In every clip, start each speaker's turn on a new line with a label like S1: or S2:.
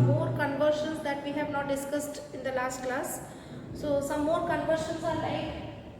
S1: some more conversions that we have not discussed in the last class. So some more conversions are like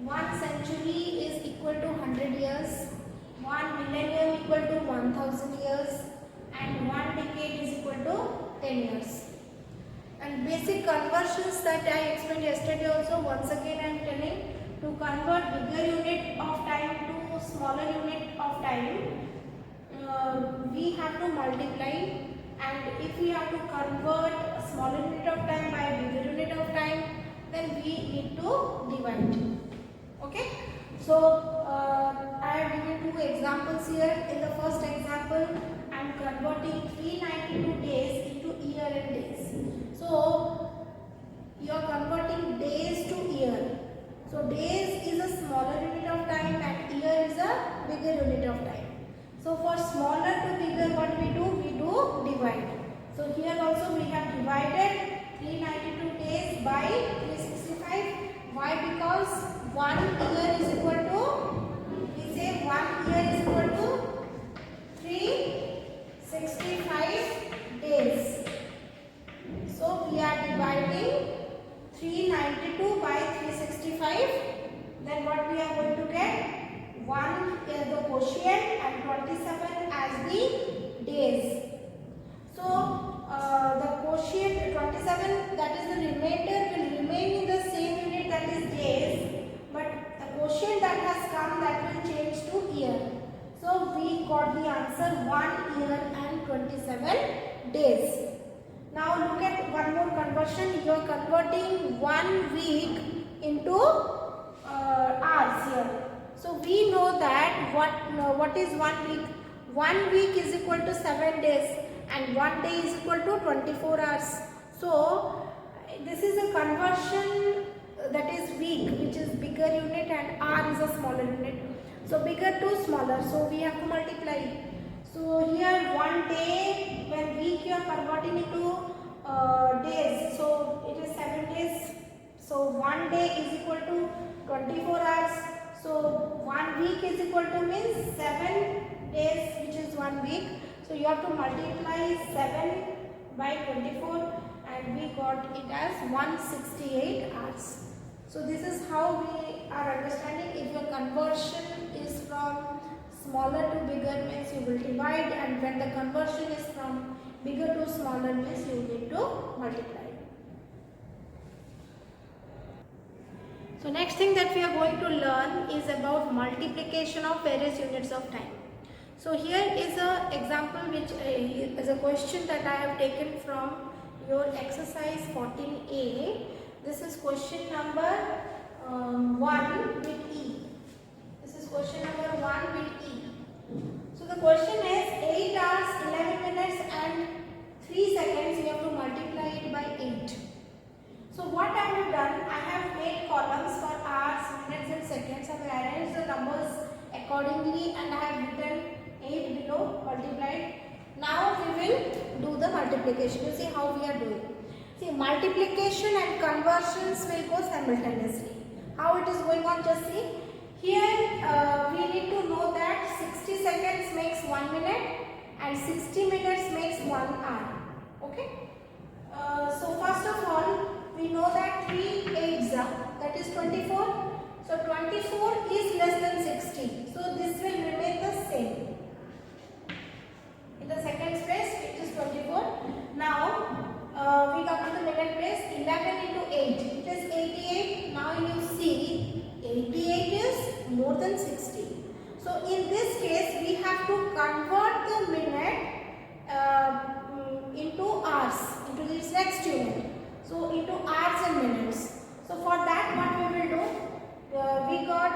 S1: 1 century is equal to 100 years, 1 millennium equal to 1000 years, and 1 decade is equal to 10 years. And basic conversions that I explained yesterday also, once again I am telling, to convert bigger unit of time to smaller unit of time, we have to multiply, and if we have to convert a smaller unit of time by a bigger unit of time, then we need to divide. Okay, so I have given 2 examples here. In the first example, I am converting 392 days into year and days. So you are converting days to year. So days is a smaller unit of time and year is a bigger unit of time. So for smaller to bigger, what we do? We do divide. So here also we have divided 392 days by 365. Why? Because 1 year is equal to, we say 1 year is equal to 365 days. So we are dividing 392 by 365. Then what we are going to get? 1 is the quotient and 27 as the days. So the quotient 27, that is the remainder, will remain in the same unit, that is days, but the quotient that has come, that will change to year. So we got the answer 1 year and 27 days. Now look at one more conversion. You are converting 1 week into hours here. So we know that what is 1 week? 1 week is equal to 7 days and 1 day is equal to 24 hours. So this is a conversion that is week, which is bigger unit, and hour is a smaller unit. So bigger to smaller, so we have to multiply. So here 1 day, when week you are converting into days, so it is 7 days. So 1 day is equal to 24 hours. So 1 week is equal to means 7 days, which is 1 week. So you have to multiply 7 by 24 and we got it as 168 hours. So this is how we are understanding. If your conversion is from smaller to bigger, means you will divide, and when the conversion is from bigger to smaller, means you need to multiply. So next thing that we are going to learn is about multiplication of various units of time. So here is a example, which is a question that I have taken from your exercise 14a. This is question number 1 with E. This is question number 1 with E. So the question is 8 hours, 11 minutes and 3 seconds. You have to multiply it by 8. So what I have done, I have made columns for hours, minutes and seconds. I have arranged the numbers accordingly and I have written 8 below, multiplied. Now we will do the multiplication. You see how we are doing. See, multiplication and conversions will go simultaneously. How it is going on, just see. Here we need to know that 60 seconds makes 1 minute and 60 minutes makes 1 hour. Okay. So first of all, we know that 3 8s that is 24. So 24 is less than 60. So this will remain the same. In the second place, it is 24. Now we come to the minute place. 11 into 8, it is 88. Now you see 88 is more than 60. So in this case, we have to convert the minute into hours, into this next unit. So into hours and minutes. So for that, what we will do? We got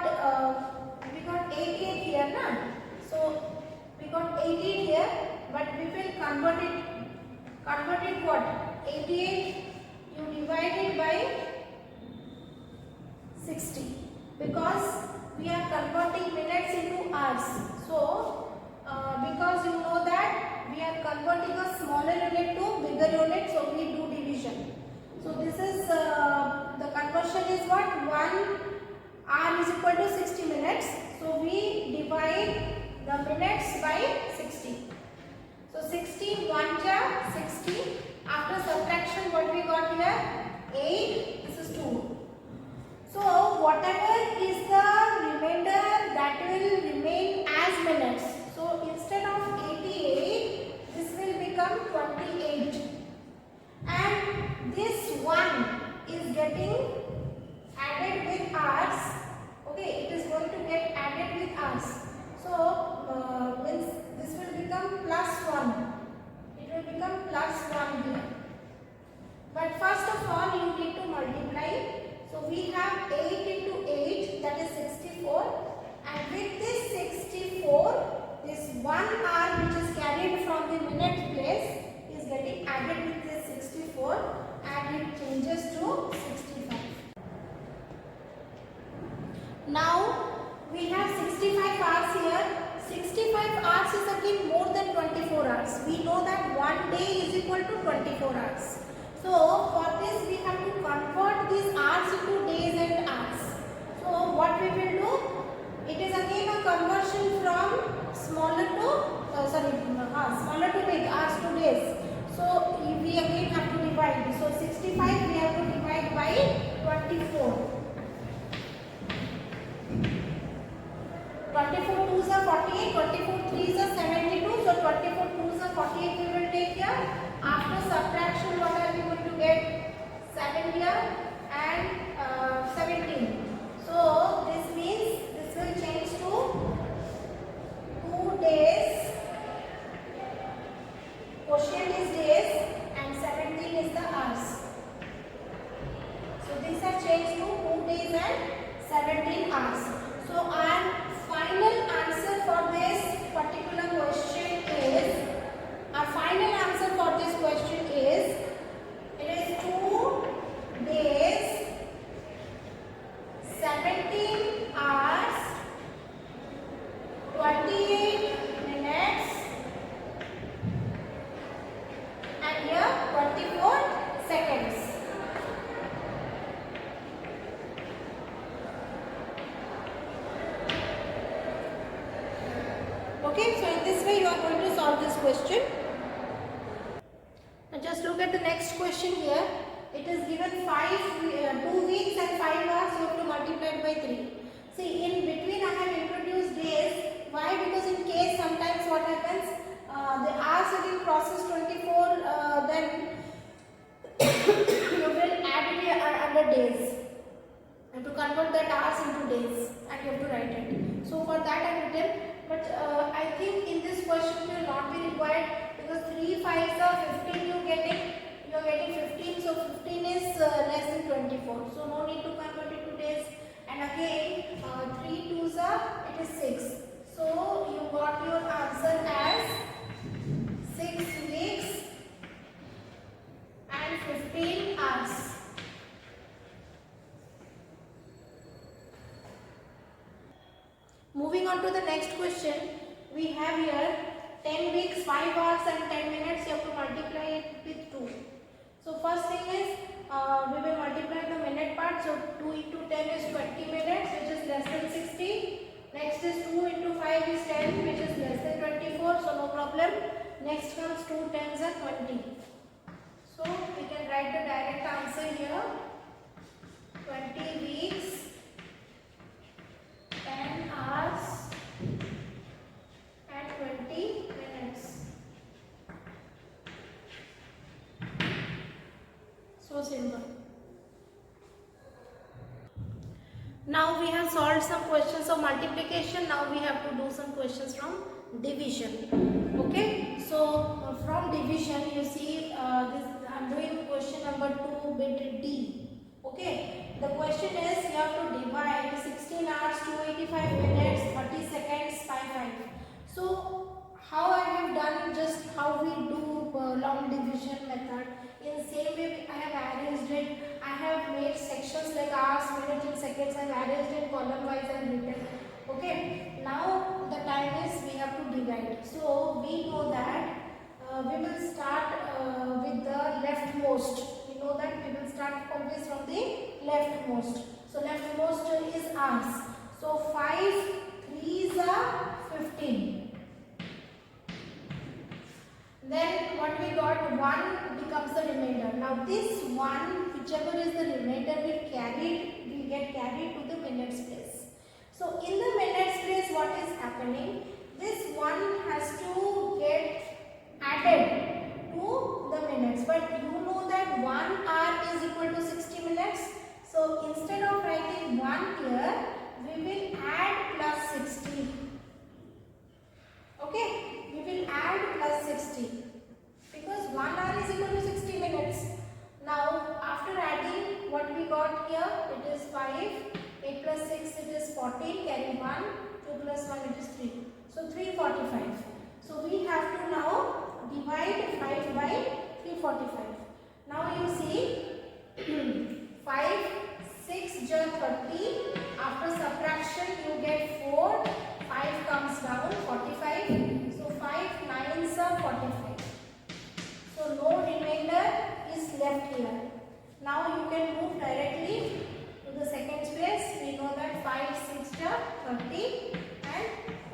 S1: 88 here, na? So we got 88 here, but we will convert it. Convert it what? 88 you divide it by 60, because we are converting minutes into hours. So because you know that we are converting a smaller unit to bigger unit, so we do division. So this is the conversion is what? 1 hour is equal to 60 minutes. So we divide the minutes by 60. So 60 1 ja 60. After these hours into days and hours. So what we will do? It is again a conversion from smaller to smaller to big, hours to days. So we again have to divide. So 65 we have to divide by 24. 24 2s are 48, 24 3s are 72. So 24 2s are 48 we will take here. After subtraction, what are we going to get? 7 here and 17. So this means this will change to 2 days. Quotient is days and 17 is the hours. So these are changed to 2 days and 17 hours. So our final answer for this particular question is, it is 2 days, 17 hours, 28 minutes and here 24 seconds. Okay, so in this way you are going to solve this question. Now just look at the next question here. It is given 2 weeks and 5 hours. You have to multiply it by 3. See, in between I have introduced days. Why? Because in case sometimes what happens, the hours will be processed 24, then you will add it under days. You have to convert that hours into days and you have to write it. So for that I have written, but I think in this question it will not be required, because 3 5s are 15 you are getting 15, so 15 is less than 24, so no need to convert it to days. And again 3 2s are, it is 6, so you got your answer as 6 weeks and 15 hours. Moving on to the next question, we have here 10 weeks, 5 hours and 10 minutes. You have to multiply it with 2. So first thing is, we will multiply the minute part. So 2 into 10 is 20 minutes, which is less than 60. Next is 2 into 5 is 10, which is less than 24. So no problem. Next comes 2 10s are 20. So we can write the direct answer here. 20 weeks, 10 hours and 20 minutes. So simple. Now we have solved some questions of multiplication. Now we have to do some questions from division. Okay, so from division you see this, I am doing question number 2 bit D. Okay, the question is you have to divide 16 hours, 285 minutes, 30 seconds by 5. So how I have done, just how we do long division method, in same way I have arranged it. I have made sections like hours, minutes and seconds. I have arranged in column wise and written. Okay, now the time is we have to divide. So we know that we will start with the leftmost. We know that we will start always from the leftmost. So leftmost is hours. So 5 3s are 15. Then what we got, 1 becomes the remainder. Now this 1, whichever is the remainder, will get carried to the minutes place. So in the minutes place, what is happening? This 1 has to get added to the minutes. But you know that 1 hour is equal to 60 minutes. So instead of writing 1 here, we will add plus 60. Okay. We will add plus 60 because 1 hour is equal to 60 minutes. Now after adding, what we got here, it is 5, 8 plus 6 it is 14, carry 1, 2 plus 1 it is 3. So 345. So we have to now divide 5 by 345. Now you see 5, 6 jar 30. After subtraction you get 4, 5 comes down 45. 5 9s are 45. So no remainder is left here. Now you can move directly 5, 6, 30 and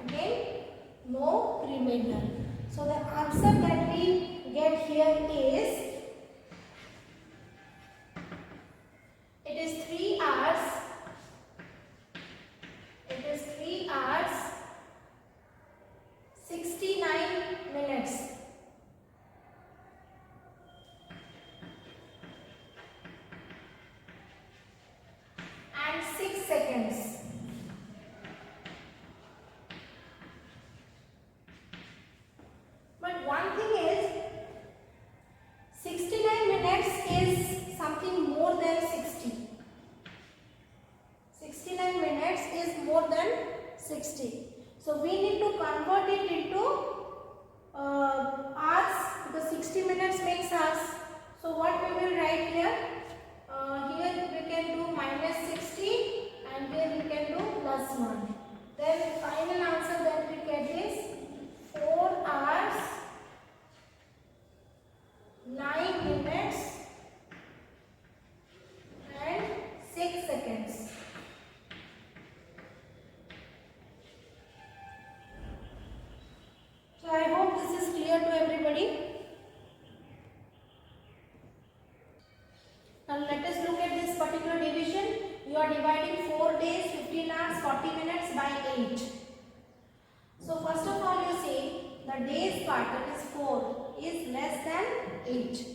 S1: again no remainder. So the answer that we get here is, it is 3 hours. It is 3 hours 69 minutes and 6 seconds. But one thing is, 69 minutes is something more than 60. 69 minutes is more than 60. So we need to convert it into hours, because 60 minutes makes hours. So what we will write here? Here we can do minus 60 and here we can do plus 1. Then final answer that we get is 4 hours 9 minutes and 6 seconds. So I hope this is clear to everybody. Now let us look at this particular division. You are dividing 4 days, 15 hours, 40 minutes by 8. So first of all you see the days part, that is 4, is less than 8.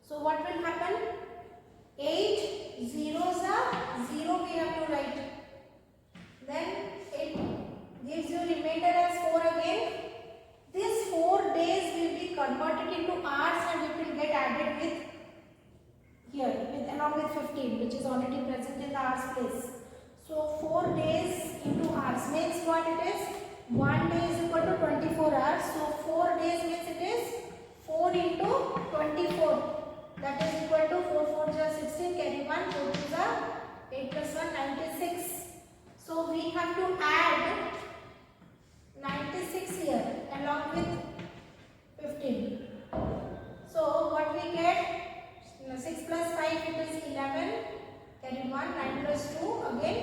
S1: So what will happen? 8 zeros are 0 we have to write. Then it gives you remainder as 4 again. These 4 days will be converted into hours and it will get added with here along with 15, which is already present in the hours place. So 4 days into hours means what it is? 1 day is equal to 24 hours. So 4 days means it is 4 into 24. That is equal to 4 4 is 16, carry 1, 4 2 is 8 plus 1, 96. So we have to add 96 here along with 15. So what we get? 6 plus 5 it is 11, carry 1, 9 plus 2 again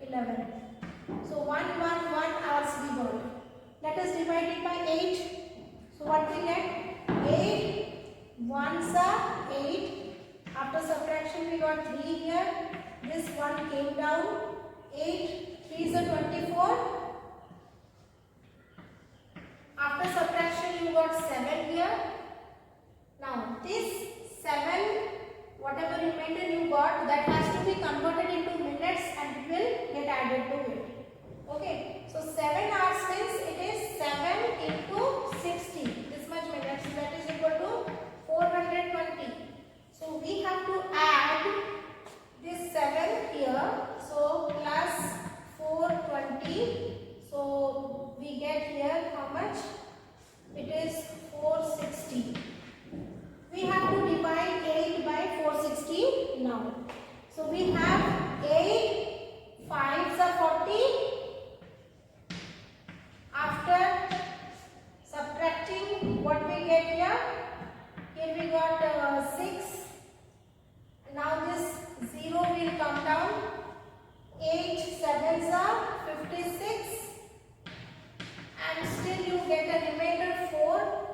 S1: 11. So 1 1 1 hours we got. Let us divide it by 8. So what we get? 8 ones are 8. After subtraction we got 3 here. This 1 came down. 8 3 is a 24. After subtraction you got 7 here. Now this 7, whatever remainder you got, that has to be converted into minutes and it will get added to it. Okay, so 7 hours means it is 7 into 60. This much minutes, that is equal to 420. So we have to add this 7 here. So plus 420. So we get here how much? It is 460. We have to divide 8 by 460 now. So we have 8 5s are 40. After subtracting, what we get here? Here we got 6. Now this 0 will come down. 8 7s are 56. And still you get a remainder 4.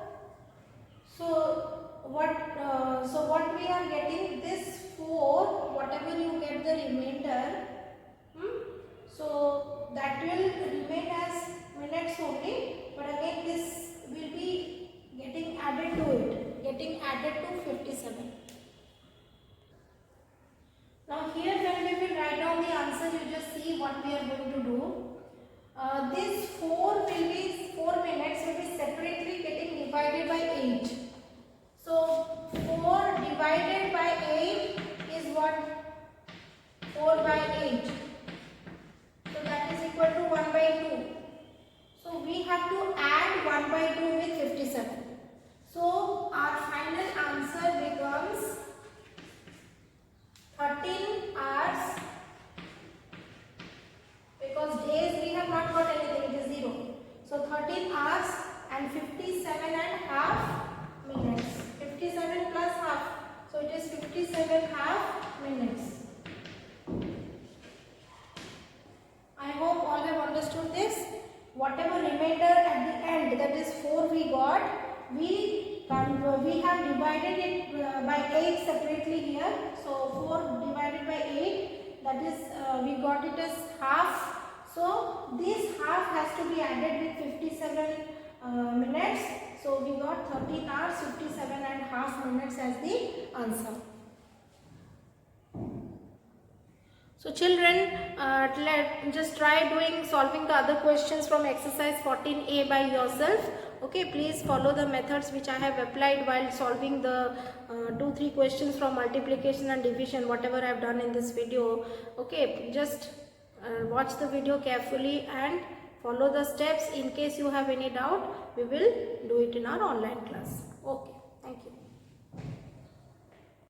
S1: So what we are getting, this 4, whatever you get the remainder, so that will remain as minutes only, but again this will be getting added to it, getting added to 57. Now here when we will write down the answer, you just see what we are going to do. This 4 minutes will be separately getting divided by 8. So 4 divided by 8 is what? 4 by 8. So that is equal to 1 by 2. So we have to add 1 by 2 with 57. So our final answer becomes 13 hours, because days we have not got anything, it is 0. So 13 hours and 57 and half minutes. 57 plus half. So it is 57 half minutes. 8 separately here. So 4 divided by 8, that is we got it as half. So this half has to be added with 57 minutes. So we got 13 hours 57 and half minutes as the answer. So children, just try solving the other questions from exercise 14a by yourself. Okay, please follow the methods which I have applied while solving the 2-3 questions from multiplication and division, whatever I have done in this video. Okay, just watch the video carefully and follow the steps. In case you have any doubt, we will do it in our online class. Okay, thank you.